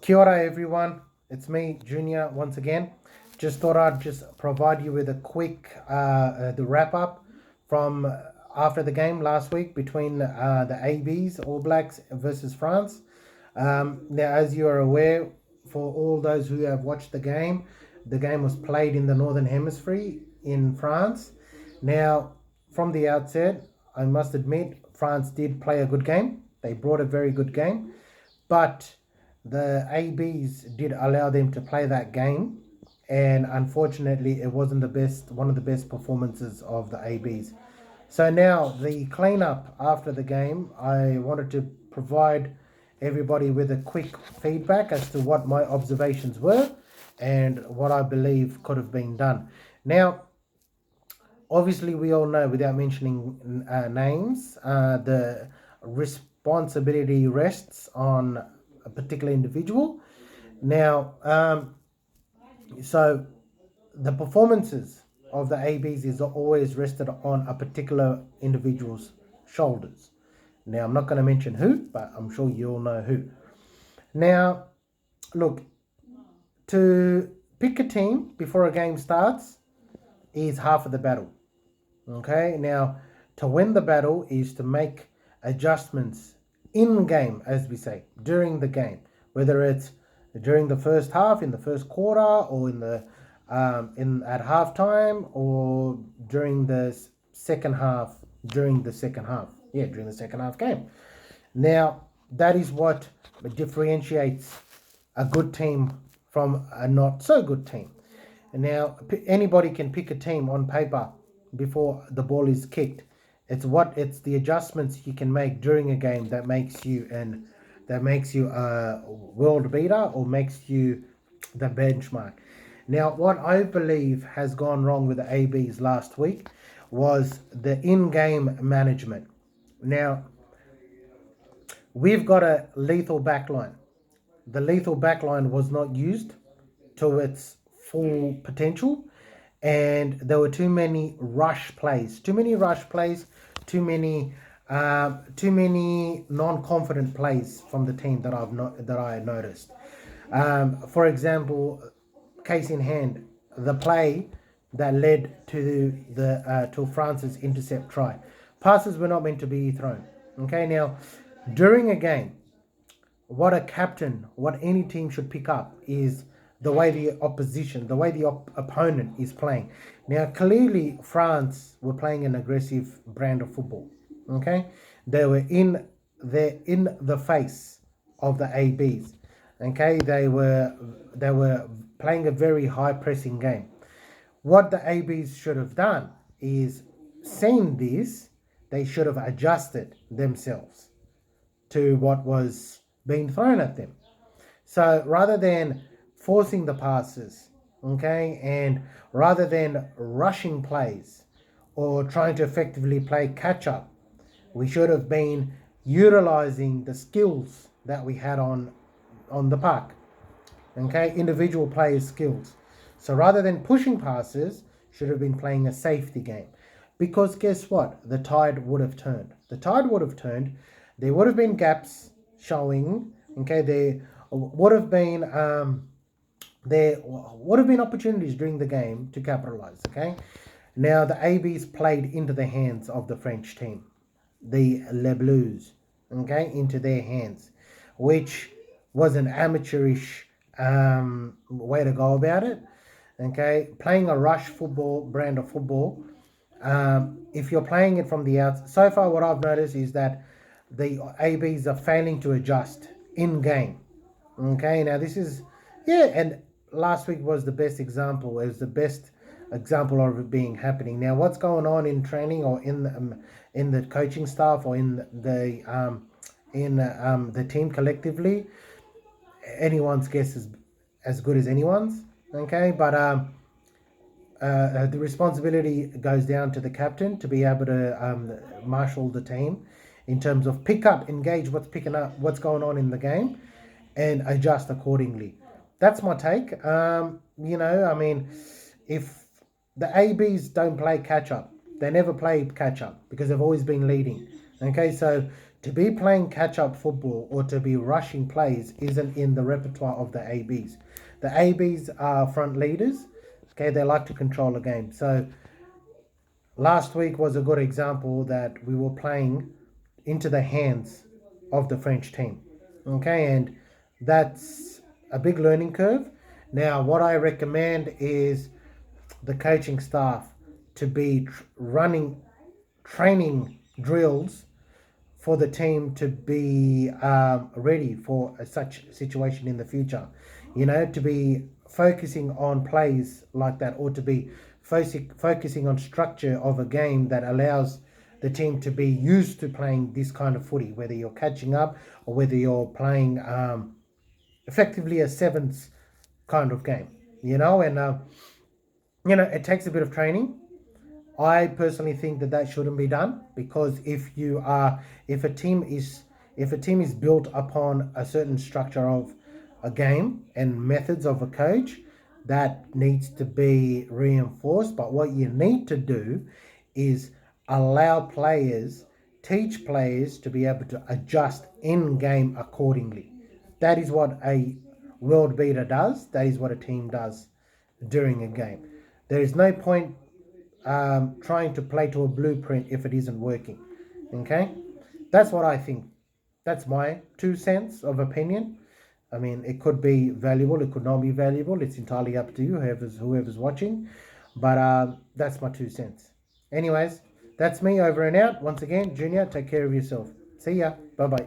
Kia ora everyone, it's me Junior once again. Just thought I'd just provide you with a quick the wrap up from after the game last week between the ABs All Blacks versus France. Now, as you are aware, for all those who have watched the game was played in the Northern Hemisphere in France. Now, from the outset, I must admit France did play a good game. They brought a very good game, but the ABs did allow them to play that game, and unfortunately, it wasn't the best, one of the best performances of the ABs. So now the cleanup after the game, I wanted to provide everybody with a quick feedback as to what my observations were and what I believe could have been done. Now, obviously, we all know, without mentioning names, the responsibility rests on a particular individual. Now, so the performances of the ABs is always rested on a particular individual's shoulders. Now, I'm not going to mention who, but I'm sure you all know who. Now, look, to pick a team before a game starts is half of the battle. Okay, now to win the battle is to make adjustments in game, as we say, during the game, whether it's during the first half, in the first quarter, or in the in at halftime, or during the second half, during the second half, yeah, during the second half game. Now that is what differentiates a good team from a not so good team. And now anybody can pick a team on paper before the ball is kicked. It's the adjustments you can make during a game that makes you a world beater or makes you the benchmark. Now, what I believe has gone wrong with the ABs last week was the in-game management. Now, we've got a lethal backline. The lethal backline was not used to its full potential, and there were too many rush plays, too many non-confident plays from the team that I noticed. For example, case in hand, the play that led to France's intercept try. Passes were not meant to be thrown. Okay, now during a game, what any team should pick up is the way the way the opponent is playing. Now, clearly, France were playing an aggressive brand of football. Okay, they were in the face of the ABs. Okay, they were playing a very high pressing game. What the ABs should have done is, seen this, they should have adjusted themselves to what was being thrown at them. So rather than forcing the passes, okay, and rather than rushing plays or trying to effectively play catch up, we should have been utilizing the skills that we had on the park, okay, individual players' skills. So rather than pushing passes, should have been playing a safety game. Because guess what? The tide would have turned. The tide would have turned. There would have been gaps showing. Okay, there would have been opportunities during the game to capitalize. Okay, now the ABs played into the hands of the French team, the Les Bleus. Okay, into their hands, which was an amateurish way to go about it. Okay, playing a rush football brand of football. If you're playing it from the outside, so far what I've noticed is that the ABs are failing to adjust in game. Okay, now this is, yeah, and last week was the best example. It was the best example of it being happening. Now, what's going on in training or in the coaching staff or in the team collectively? Anyone's guess is as good as anyone's. Okay, but the responsibility goes down to the captain to be able to marshal the team in terms of pick up, engage what's going on in the game, and adjust accordingly. That's my take. I mean, if the ABs don't play catch up, they never play catch up because they've always been leading. Okay, so To be playing catch-up football or to be rushing plays isn't in the repertoire of the ABs. The ABs are front leaders. Okay, they like to control the game. So last week was a good example that we were playing into the hands of the French team. Okay, and that's a big learning curve. Now, what I recommend is the coaching staff to be running training drills for the team to be ready for such situation in the future. You know, to be focusing on plays like that, or to be focusing on structure of a game that allows the team to be used to playing this kind of footy, whether you're catching up or whether you're playing effectively a sevens kind of game, you know, and it takes a bit of training. I personally think that shouldn't be done, because if a team is built upon a certain structure of a game and methods of a coach, that needs to be reinforced. But what you need to do is teach players to be able to adjust in game accordingly. That is what a world beater does. That is what a team does during a game. There is no point trying to play to a blueprint if it isn't working. Okay, that's what I think. That's my 2 cents of opinion. I mean, it could be valuable, it could not be valuable. It's entirely up to you, whoever's watching. But that's my 2 cents. Anyways, that's me over and out. Once again, Junior, take care of yourself. See ya. Bye bye.